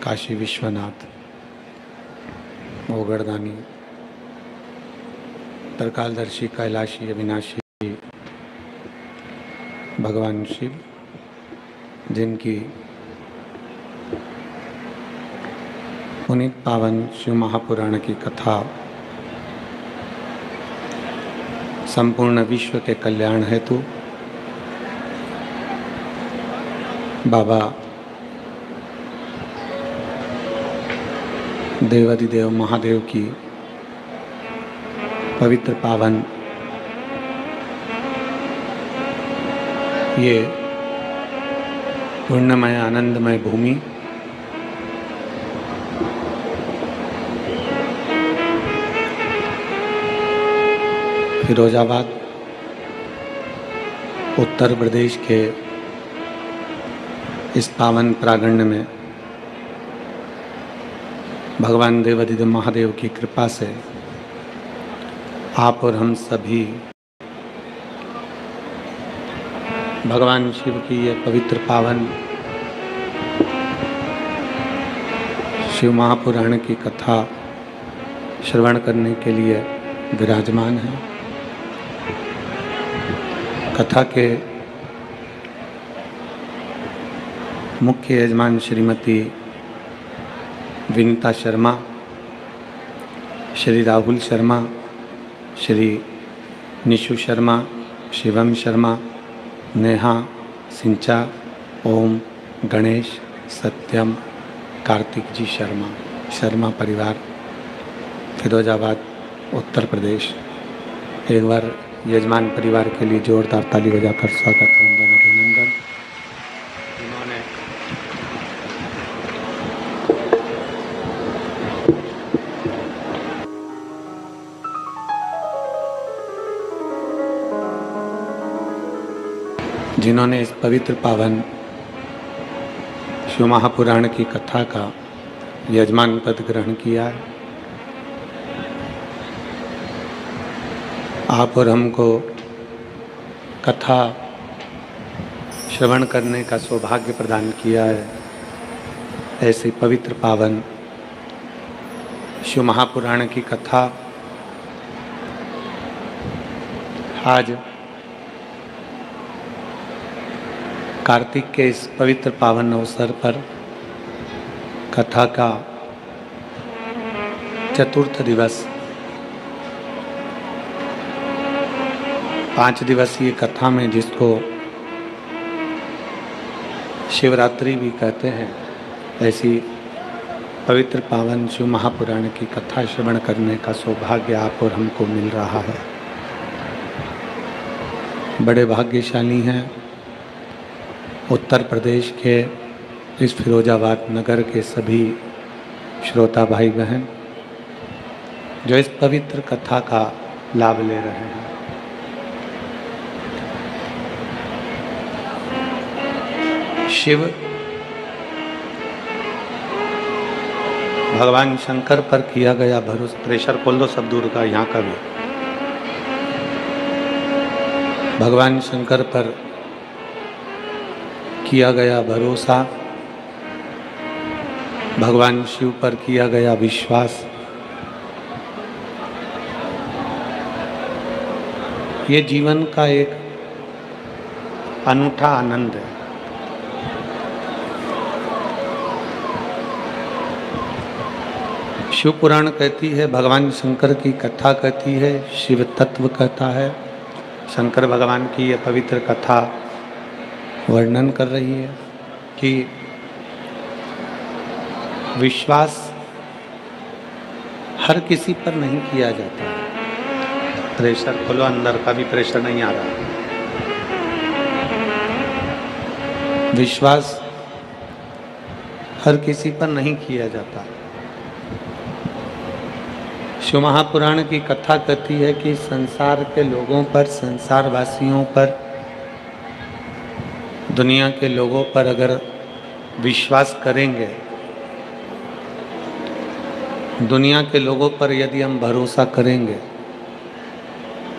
काशी विश्वनाथ, ओगड़दानी, त्रिकालदर्शी, कैलाशी, अविनाशी भगवान शिव, जिनकी पुनीत पावन शिव महापुराण की कथा संपूर्ण विश्व के कल्याण हेतु बाबा देवादिदेव महादेव की पवित्र पावन ये पुण्यमय आनंदमय भूमि फिरोजाबाद उत्तर प्रदेश के इस पावन प्रांगण में भगवान देवादिदेव महादेव की कृपा से आप और हम सभी भगवान शिव की ये पवित्र पावन शिव महापुराण की कथा श्रवण करने के लिए विराजमान हैं। कथा के मुख्य यजमान श्रीमती विनीता शर्मा, श्री राहुल शर्मा, श्री निशु शर्मा, शिवम शर्मा, नेहा, सिंचा, ओम, गणेश, सत्यम, कार्तिक जी शर्मा परिवार, फिरोजाबाद उत्तर प्रदेश। एक बार यजमान परिवार के लिए जोरदार ताली बजाकर स्वागत, वंदन, अभिनंदन। जिन्होंने इस पवित्र पावन शिव महापुराण की कथा का यजमान पद ग्रहण किया है। आप और हमको कथा श्रवण करने का सौभाग्य प्रदान किया है। ऐसी पवित्र पावन शिव महापुराण की कथा आज कार्तिक के इस पवित्र पावन अवसर पर कथा का चतुर्थ दिवस, 5 दिवसीय कथा में जिसको शिवरात्रि भी कहते हैं, ऐसी पवित्र पावन शिव महापुराण की कथा श्रवण करने का सौभाग्य आप और हमको मिल रहा है। बड़े भाग्यशाली हैं उत्तर प्रदेश के इस फिरोजाबाद नगर के सभी श्रोता भाई बहन जो इस पवित्र कथा का लाभ ले रहे हैं। शिव भगवान शंकर पर किया गया भरोसा, प्रेशर खोल दो सब दूर का, यहाँ का भी। भगवान शंकर पर किया गया भरोसा, भगवान शिव पर किया गया विश्वास, ये जीवन का एक अनूठा आनंद है। शिव पुराण कहती है, भगवान शंकर की कथा कहती है, शिव तत्व कहता है। शंकर भगवान की यह पवित्र कथा वर्णन कर रही है कि विश्वास हर किसी पर नहीं किया जाता है। प्रेशर खोलो, अंदर का भी प्रेशर नहीं आ रहा। विश्वास हर किसी पर नहीं किया जाता। शिव महापुराण की कथा कहती है कि संसार के लोगों पर, संसारवासियों पर, दुनिया के लोगों पर अगर विश्वास करेंगे, दुनिया के लोगों पर यदि हम भरोसा करेंगे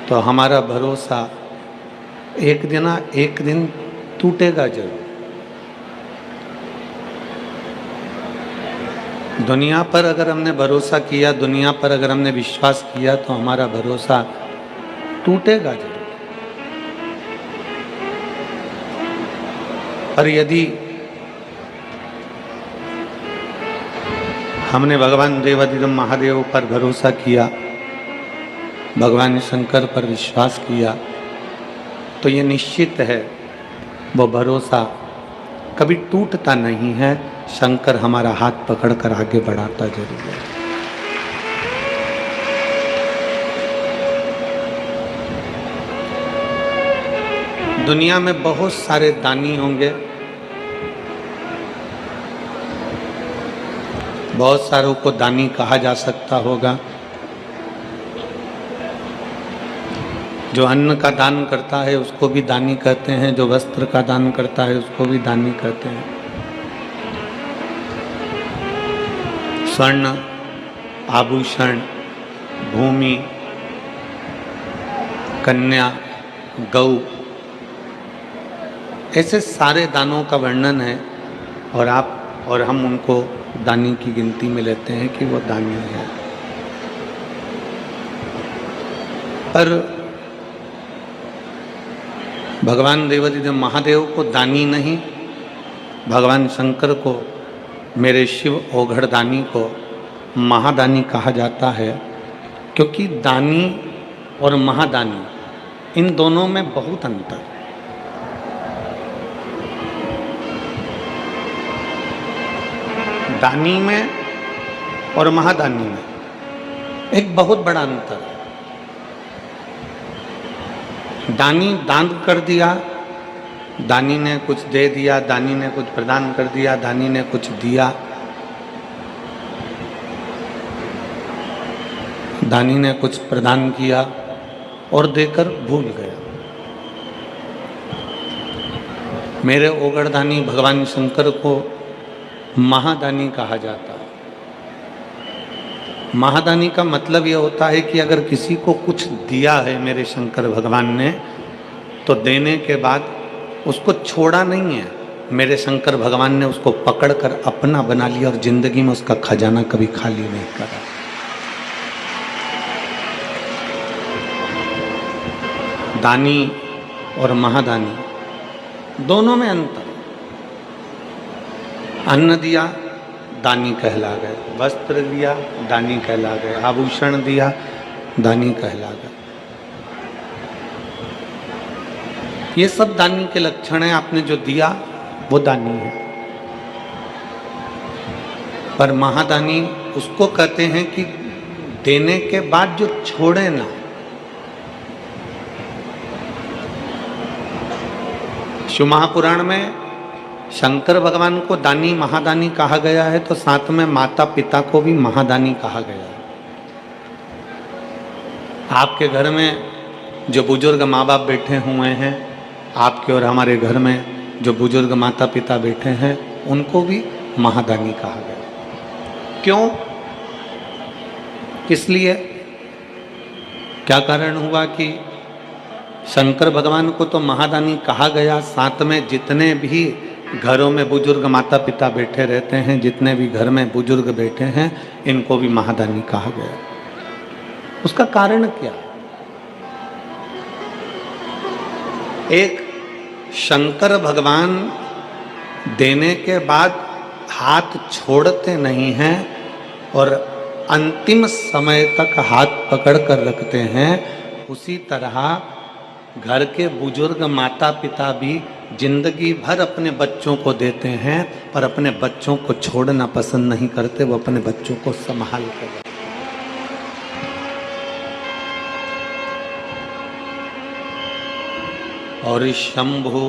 तो हमारा भरोसा एक दिन टूटेगा जरूर। दुनिया पर अगर हमने भरोसा किया, दुनिया पर अगर हमने विश्वास किया, तो हमारा भरोसा टूटेगा जरूर। पर यदि हमने भगवान देवाधिदेव महादेव पर भरोसा किया, भगवान शंकर पर विश्वास किया, तो ये निश्चित है वो भरोसा कभी टूटता नहीं है। शंकर हमारा हाथ पकड़कर आगे बढ़ाता जरूर है। दुनिया में बहुत सारे दानी होंगे, बहुत सारों को दानी कहा जा सकता होगा। जो अन्न का दान करता है उसको भी दानी कहते हैं, जो वस्त्र का दान करता है उसको भी दानी कहते हैं। स्वर्ण, आभूषण, भूमि, कन्या, गौ, ऐसे सारे दानों का वर्णन है और आप और हम उनको दानी की गिनती में लेते हैं कि वो दानी है। पर भगवान देवाधिदेव महादेव को दानी नहीं, भगवान शंकर को, मेरे शिव ओघड़ दानी को महादानी कहा जाता है, क्योंकि दानी और महादानी इन दोनों में बहुत अंतर है। दानी में और महादानी में एक बहुत बड़ा अंतर है। दानी दान कर दिया, दानी ने कुछ दे दिया, दानी ने कुछ प्रदान कर दिया, दानी ने कुछ दिया, दानी ने कुछ प्रदान किया और देकर भूल गया। मेरे ओघड़ दानी भगवान शंकर को महादानी कहा जाता है। महादानी का मतलब यह होता है कि अगर किसी को कुछ दिया है मेरे शंकर भगवान ने, तो देने के बाद उसको छोड़ा नहीं है। मेरे शंकर भगवान ने उसको पकड़कर अपना बना लिया और जिंदगी में उसका खजाना कभी खाली नहीं करा। दानी और महादानी दोनों में अंतर। अन्न दिया, दानी कहला गए, वस्त्र दिया, दानी कहला गए, आभूषण दिया, दानी कहला गए। ये सब दानी के लक्षण हैं। आपने जो दिया वो दानी है। पर महादानी उसको कहते हैं कि देने के बाद जो छोड़े ना। शिव महापुराण में शंकर भगवान को दानी महादानी कहा गया है, तो साथ में माता पिता को भी महादानी कहा गया है। आपके घर में जो बुजुर्ग माँ बाप बैठे हुए हैं, आपके और हमारे घर में जो बुजुर्ग माता पिता बैठे हैं, उनको भी महादानी कहा गया। क्यों? किस लिए? क्या कारण हुआ कि शंकर भगवान को तो महादानी कहा गया, साथ में जितने भी घरों में बुजुर्ग माता पिता बैठे रहते हैं, जितने भी घर में बुजुर्ग बैठे हैं, इनको भी महादानी कहा गया। उसका कारण क्या? एक, शंकर भगवान देने के बाद हाथ छोड़ते नहीं हैं और अंतिम समय तक हाथ पकड़ कर रखते हैं। उसी तरह घर के बुजुर्ग माता पिता भी जिंदगी भर अपने बच्चों को देते हैं, पर अपने बच्चों को छोड़ना पसंद नहीं करते। वो अपने बच्चों को संभाल कर। और शंभु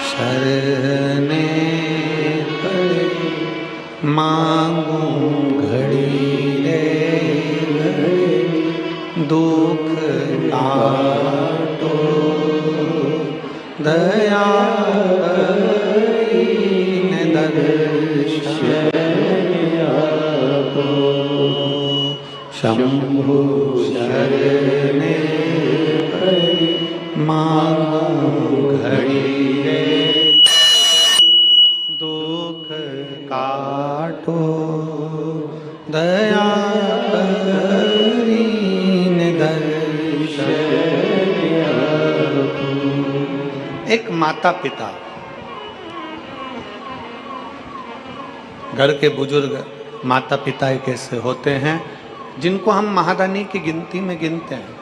शरणे पड़े मांगू घड़ी रे घड़ी, दुख काटो दया करीने दर्शन आपो। शंभु शरणे पड़े मांगू घड़ी रे, दुख का बाटो दया करीन दर्शन। एक माता पिता, घर के बुजुर्ग माता पिता एक ऐसे होते हैं जिनको हम महादानी की गिनती में गिनते हैं।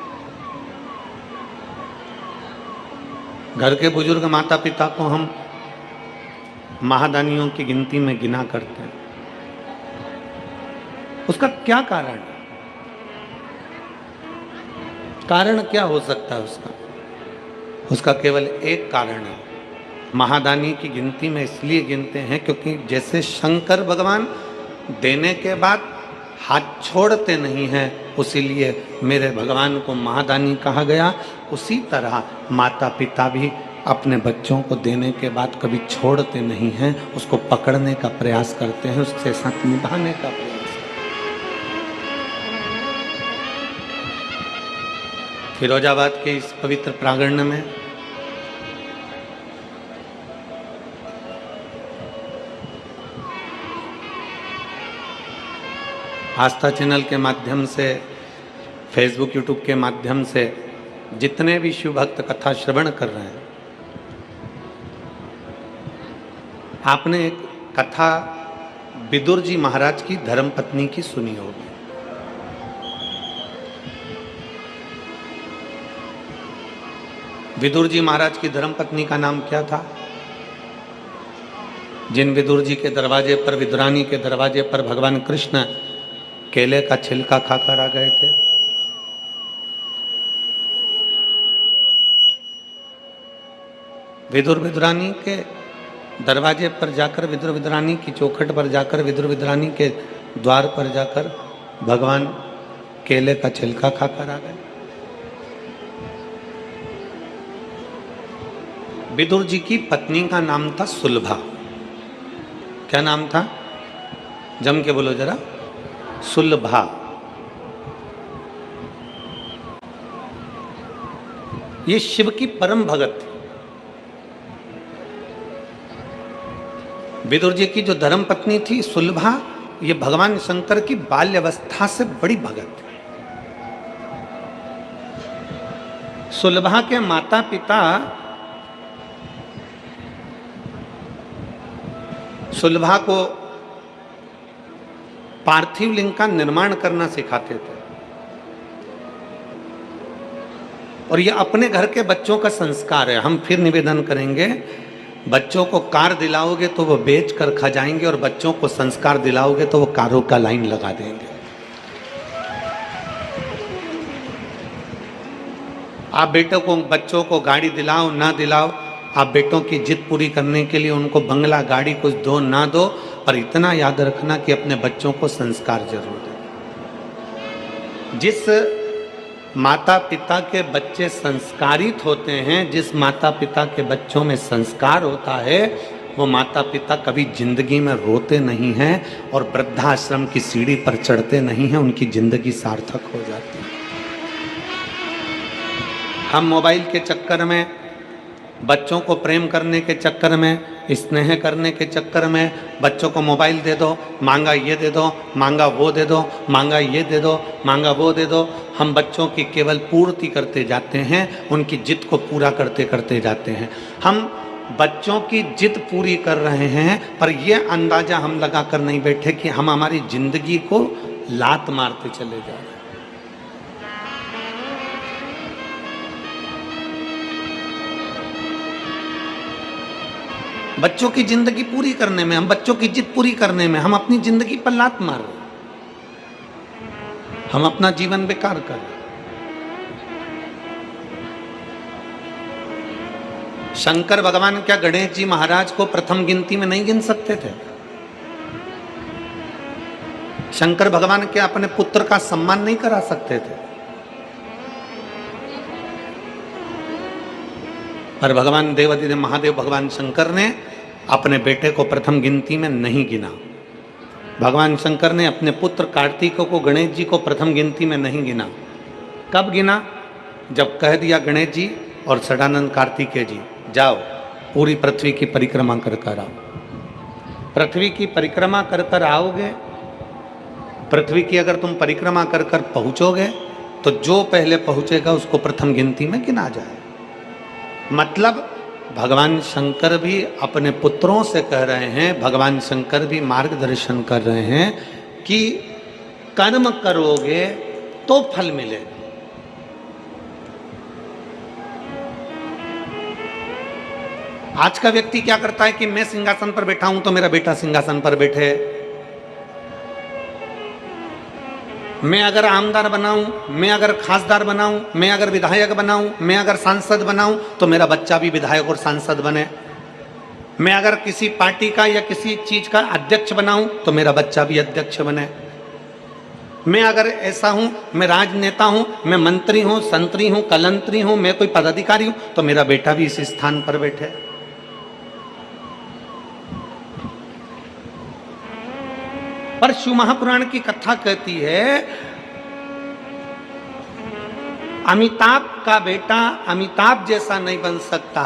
घर के बुजुर्ग माता पिता को हम महादानियों की गिनती में गिना करते हैं। उसका क्या कारण है? कारण क्या हो सकता है उसका? उसका केवल एक कारण है। महादानी की गिनती में इसलिए गिनते हैं क्योंकि जैसे शंकर भगवान देने के बाद हाथ छोड़ते नहीं हैं, उसीलिए मेरे भगवान को महादानी कहा गया। उसी तरह माता पिता भी अपने बच्चों को देने के बाद कभी छोड़ते नहीं हैं, उसको पकड़ने का प्रयास करते हैं, उसके साथ निभाने का प्रयास करते हैं। फिरोजाबाद के इस पवित्र प्रांगण में आस्था चैनल के माध्यम से, फेसबुक यूट्यूब के माध्यम से जितने भी शिव भक्त कथा श्रवण कर रहे हैं, आपने एक कथा विदुर जी महाराज की धर्मपत्नी की सुनी होगी। विदुर जी महाराज की धर्मपत्नी का नाम क्या था? जिन विदुर जी के दरवाजे पर, विदुरानी के दरवाजे पर भगवान कृष्ण केले का छिलका खाकर आ गए थे, विदुर विदुरानी के दरवाजे पर जाकर, विदुर विदुरानी की चौखट पर जाकर, विदुर विदुरानी के द्वार पर जाकर भगवान केले का छिलका खाकर आ गए। विदुर जी की पत्नी का नाम था सुलभा। क्या नाम था? जम के बोलो जरा। सुलभा। ये शिव की परम भगत थी। विदुर जी की जो धर्म पत्नी थी सुलभा, ये भगवान शंकर की बाल्यावस्था से बड़ी भगत थी। सुलभा के माता पिता सुलभा को पार्थिव लिंग का निर्माण करना सिखाते थे, और ये अपने घर के बच्चों का संस्कार है। हम फिर निवेदन करेंगे, बच्चों को कार दिलाओगे तो वो बेच कर खा जाएंगे, और बच्चों को संस्कार दिलाओगे तो वो कारों का लाइन लगा देंगे। आप बेटों को, बच्चों को गाड़ी दिलाओ ना दिलाओ, आप बेटों की जिद पूरी करने के लिए उनको बंगला गाड़ी कुछ दो ना दो, पर इतना याद रखना कि अपने बच्चों को संस्कार जरूर दें। जिस माता पिता के बच्चे संस्कारित होते हैं, जिस माता पिता के बच्चों में संस्कार होता है, वो माता पिता कभी जिंदगी में रोते नहीं हैं और वृद्धाश्रम की सीढ़ी पर चढ़ते नहीं हैं, उनकी जिंदगी सार्थक हो जाती है। हम मोबाइल के चक्कर में, बच्चों को प्रेम करने के चक्कर में, स्नेह करने के चक्कर में बच्चों को मोबाइल दे दो, मांगा ये दे दो, मांगा वो दे दो, मांगा ये दे दो, मांगा वो दे दो, हम बच्चों की केवल पूर्ति करते जाते हैं, उनकी जिद को पूरा करते करते जाते हैं। हम बच्चों की जिद पूरी कर रहे हैं, पर यह अंदाजा हम लगा कर नहीं बैठे कि हम हमारी जिंदगी को लात मारते चले जा रहे हैं। बच्चों की जिंदगी पूरी करने में, हम बच्चों की जिद पूरी करने में, हम अपनी जिंदगी पर लात मार रहे हैं, हम अपना जीवन बेकार कर रहे हैं। शंकर भगवान क्या गणेश जी महाराज को प्रथम गिनती में नहीं गिन सकते थे? शंकर भगवान क्या अपने पुत्र का सम्मान नहीं करा सकते थे? पर भगवान देवाधिदेव महादेव भगवान शंकर ने अपने बेटे को प्रथम गिनती में नहीं गिना। भगवान शंकर ने अपने पुत्र कार्तिक को, गणेश जी को प्रथम गिनती में नहीं गिना। कब गिना? जब कह दिया गणेश जी और षडानंद कार्तिकेय जी, जाओ पूरी पृथ्वी की परिक्रमा कर कर आओ। पृथ्वी की परिक्रमा कर कर आओगे, पृथ्वी की अगर तुम परिक्रमा कर कर पहुंचोगे तो जो पहले पहुंचेगा उसको प्रथम गिनती में गिना जाए। मतलब भगवान शंकर भी अपने पुत्रों से कह रहे हैं, भगवान शंकर भी मार्गदर्शन कर रहे हैं कि कर्म करोगे तो फल मिलेगा। आज का व्यक्ति क्या करता है कि मैं सिंहासन पर बैठा हूं तो मेरा बेटा सिंहासन पर बैठे, मैं अगर आमदार बनाऊं, मैं अगर खासदार बनाऊं, मैं अगर विधायक बनाऊं, मैं अगर सांसद बनाऊं तो मेरा बच्चा भी विधायक और सांसद बने, मैं अगर किसी पार्टी का या किसी चीज का अध्यक्ष बनाऊं तो मेरा बच्चा भी अध्यक्ष बने, मैं अगर ऐसा हूं, मैं राजनेता हूं, मैं मंत्री हूं, संतरी हूं, कलंतरी हूं, मैं कोई पदाधिकारी हूं तो मेरा बेटा भी इस स्थान पर बैठे। पर शिव महापुराण की कथा कहती है अमिताभ का बेटा अमिताभ जैसा नहीं बन सकता,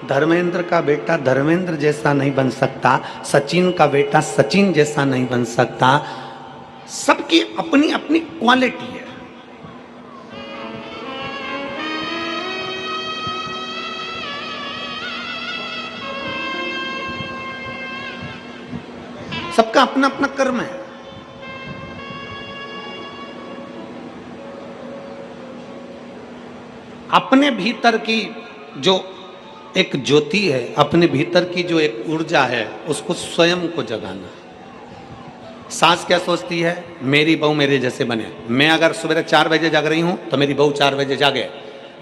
धर्मेंद्र का बेटा धर्मेंद्र जैसा नहीं बन सकता, सचिन का बेटा सचिन जैसा नहीं बन सकता। सबकी अपनी अपनी क्वालिटी है। सबका अपना अपना कर्म है। अपने भीतर की जो एक ज्योति है, अपने भीतर की जो एक ऊर्जा है, उसको स्वयं को जगाना। सास क्या सोचती है, मेरी बहू मेरे जैसे बने। मैं अगर सुबह 4 बजे जाग रही हूं तो मेरी बहू 4 बजे जागे,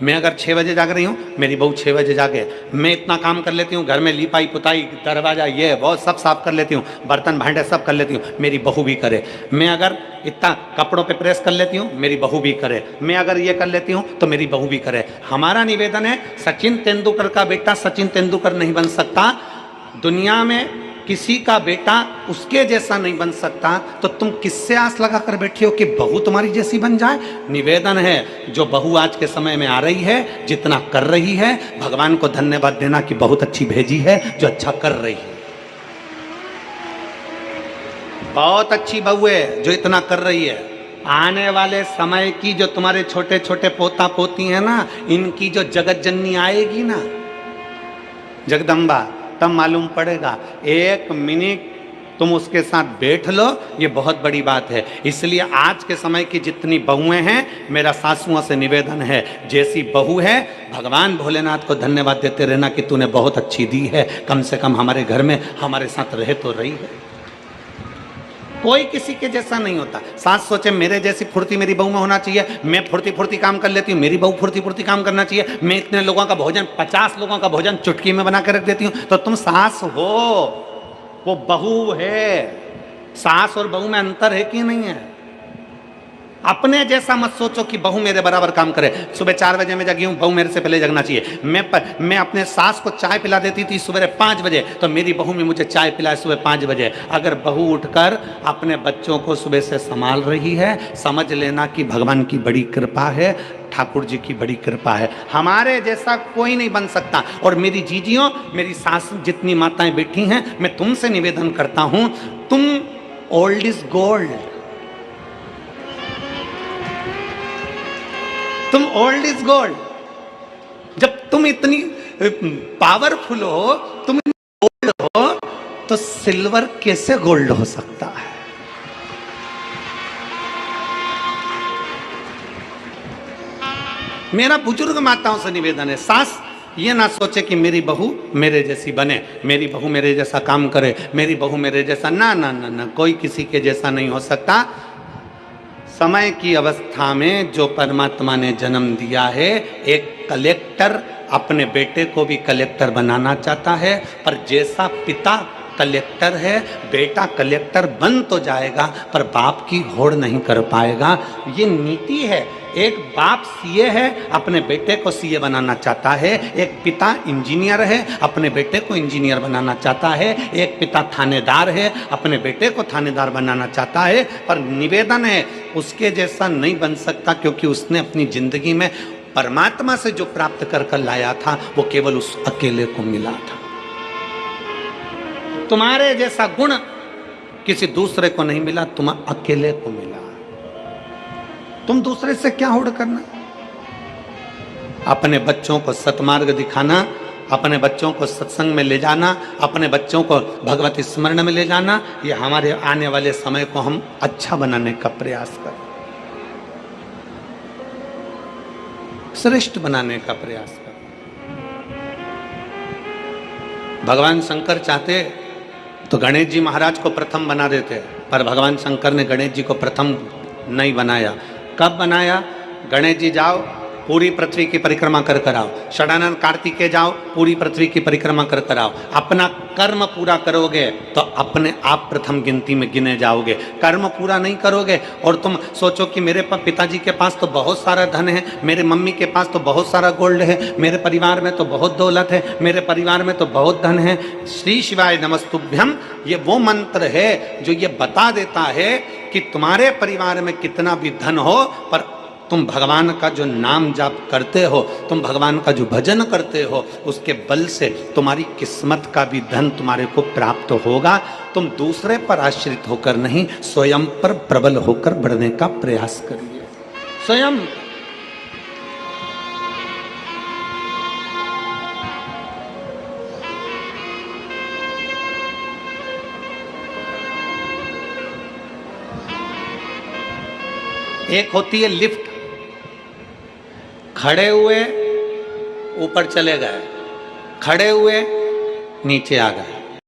मैं अगर 6 बजे जाग रही हूँ मेरी बहू 6 बजे जागे। मैं इतना काम कर लेती हूँ, घर में लिपाई पुताई दरवाजा ये वो सब साफ कर लेती हूँ, बर्तन भांडे सब कर लेती हूँ, मेरी बहू भी करे। मैं अगर इतना कपड़ों पे प्रेस कर लेती हूँ, मेरी बहू भी करे। मैं अगर ये कर लेती हूँ तो मेरी बहू भी करे। हमारा निवेदन है, सचिन तेंदुलकर का बेटा सचिन तेंदुलकर नहीं बन सकता, दुनिया में किसी का बेटा उसके जैसा नहीं बन सकता, तो तुम किससे आस लगा कर बैठी हो कि बहू तुम्हारी जैसी बन जाए। निवेदन है, जो बहू आज के समय में आ रही है, जितना कर रही है, भगवान को धन्यवाद देना कि बहुत अच्छी भेजी है जो अच्छा कर रही है। बहुत अच्छी बहू है जो इतना कर रही है। आने वाले समय की जो तुम्हारे छोटे छोटे पोता पोती है ना, इनकी जो जगत जननी आएगी ना, जगदम्बा, तब मालूम पड़ेगा। 1 मिनट तुम उसके साथ बैठ लो, ये बहुत बड़ी बात है। इसलिए आज के समय की जितनी बहुएं हैं, मेरा सासुओं से निवेदन है, जैसी बहू है भगवान भोलेनाथ को धन्यवाद देते रहना कि तूने बहुत अच्छी दी है, कम से कम हमारे घर में हमारे साथ रह तो रही है। कोई किसी के जैसा नहीं होता। सास सोचे मेरे जैसी फुर्ती मेरी बहू में होना चाहिए, मैं फुर्ती फुर्ती काम कर लेती हूँ, मेरी बहू फुर्ती फुर्ती काम करना चाहिए। मैं इतने लोगों का भोजन 50 लोगों का भोजन चुटकी में बना कर रख देती हूँ, तो तुम सास हो, वो बहू है। सास और बहू में अंतर है कि नहीं है? अपने जैसा मत सोचो कि बहू मेरे बराबर काम करे। सुबह 4 बजे मैं जगी हूँ, बहू मेरे से पहले जगना चाहिए। मैं अपने सास को चाय पिला देती थी सुबह 5 बजे, तो मेरी बहू में मुझे चाय पिलाए सुबह 5 बजे। अगर बहू उठकर अपने बच्चों को सुबह से संभाल रही है, समझ लेना कि भगवान की बड़ी कृपा है, ठाकुर जी की बड़ी कृपा है। हमारे जैसा कोई नहीं बन सकता। और मेरी जीजियों, मेरी सास जितनी माताएं बैठी हैं, मैं तुमसे निवेदन करता हूं, तुम ओल्ड इज गोल्ड, तुम ओल्ड इज गोल्ड। जब तुम इतनी पावरफुल हो, तुम गोल्ड हो, तो सिल्वर कैसे गोल्ड हो सकता है? मेरा बुजुर्ग माताओं से निवेदन है, सास ये ना सोचे कि मेरी बहू मेरे जैसी बने, मेरी बहू मेरे जैसा काम करे, मेरी बहू मेरे जैसा, ना ना ना ना, कोई किसी के जैसा नहीं हो सकता। समय की अवस्था में जो परमात्मा ने जन्म दिया है, एक कलेक्टर अपने बेटे को भी कलेक्टर बनाना चाहता है, पर जैसा पिता कलेक्टर है, बेटा कलेक्टर बन तो जाएगा पर बाप की होड़ नहीं कर पाएगा। ये नीति है। एक बाप सीए है, अपने बेटे को सीए बनाना चाहता है। एक पिता इंजीनियर है, अपने बेटे को इंजीनियर बनाना चाहता है। एक पिता थानेदार है, अपने बेटे को थानेदार बनाना चाहता है। पर निवेदन है, उसके जैसा नहीं बन सकता, क्योंकि उसने अपनी जिंदगी में परमात्मा से जो प्राप्त कर कर लाया था, वो केवल उस अकेले को मिला था। तुम्हारे जैसा गुण किसी दूसरे को नहीं मिला, तुम अकेले को मिला। तुम दूसरे से क्या होड़ करना? अपने बच्चों को सतमार्ग दिखाना, अपने बच्चों को सत्संग में ले जाना, अपने बच्चों को भगवत स्मरण में ले जाना, ये हमारे आने वाले समय को हम अच्छा बनाने का प्रयास करें, श्रेष्ठ बनाने का प्रयास करें। भगवान शंकर चाहते तो गणेश जी महाराज को प्रथम बना देते, पर भगवान शंकर ने गणेश जी को प्रथम नहीं बनाया। कब बनाया? गणेश जी जाओ पूरी पृथ्वी की परिक्रमा कर आओ, षडानन कार्तिकेय जाओ पूरी पृथ्वी की परिक्रमा कर आओ। अपना कर्म पूरा करोगे तो अपने आप प्रथम गिनती में गिने जाओगे। कर्म पूरा नहीं करोगे और तुम सोचो कि मेरे पिताजी के पास तो बहुत सारा धन है, मेरे मम्मी के पास तो बहुत सारा गोल्ड है, मेरे परिवार में तो बहुत दौलत है, मेरे परिवार में तो बहुत धन है। श्री शिवाय नमस्तुभ्यम ये वो मंत्र है जो ये बता देता है कि तुम्हारे परिवार में कितना भी धन हो, पर तुम भगवान का जो नाम जाप करते हो, तुम भगवान का जो भजन करते हो, उसके बल से तुम्हारी किस्मत का भी धन तुम्हारे को प्राप्त होगा। तुम दूसरे पर आश्रित होकर नहीं, स्वयं पर प्रबल होकर बढ़ने का प्रयास करिए। स्वयं एक होती है लिफ्ट, खड़े हुए ऊपर चले गए, खड़े हुए नीचे आ गए।